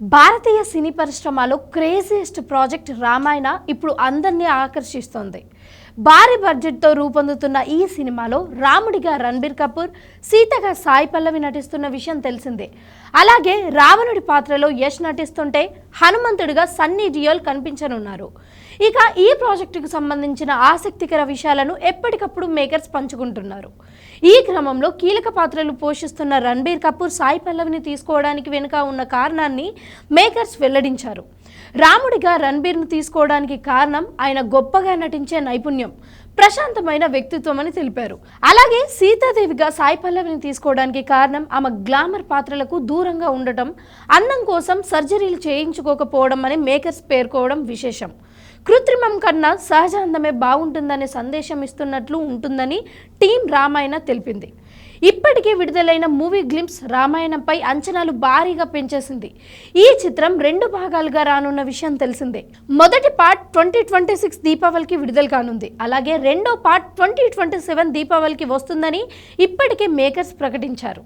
భారతీయ సినీ పరిశ్రమలో craziest project Ramayana ఇప్పుడు అందరినీ ఆకర్షిస్తోంది. భారీ బడ్జెట్తో రూపొందుతున్న ఈ సినిమాలో రాముడిగా రణబీర్ కపూర్, సీతగా సాయి పల్లవి నటిస్తున్న విషయం తెలిసిందే. అలాగే రావణుడి పాత్రలో యష్ నటిస్తుంటే హనుమంతుడిగా సన్నీ డియోల్ కనిపించనున్నారు. ఇక ఈ ప్రాజెక్టుకు సంబంధించిన ఆసక్తికర విషయాలను ఎప్పటికప్పుడు మేకర్స్ పంచుకుంటున్నారు. ఈ క్రమంలో కీలక పాత్రలు పోషిస్తున్న రణబీర్ కపూర్ సాయి పల్లవిని తీసుకోవడానికి వెనుక ఉన్న కారణాన్ని మేకర్స్ వెల్లడించారు. రాముడిగా రణబీర్ను తీసుకోవడానికి కారణం ఆయన గొప్పగా నటించే నైపుణ్యం, ప్రశాంతమైన వ్యక్తిత్వం అని తెలిపారు. అలాగే సీతాదేవిగా సాయి పల్లవిని తీసుకోవడానికి కారణం ఆమె గ్లామర్ పాత్రలకు దూరంగా ఉండటం, అందం కోసం సర్జరీలు చేయించుకోకపోవడం అని మేకర్స్ పేర్కోవడం విశేషం. కృత్రిమం కన్నా సహజ అందమే బాగుంటుందనే సందేశం ఇస్తున్నట్లు ఉంటుందని టీం రామాయణ తెలిపింది. ఇప్పటికే విడుదలైన మూవీ గ్లింప్స్ రామాయణంపై అంచనాలు భారీగా పెంచేసింది. ఈ చిత్రం 2 భాగాలుగా రానున్న విషయం తెలిసిందే. మొదటి పార్ట్ 2026 దీపావళికి విడుదల కానుంది. అలాగే రెండో పార్ట్ 2027 దీపావళికి వస్తుందని ఇప్పటికే మేకర్స్ ప్రకటించారు.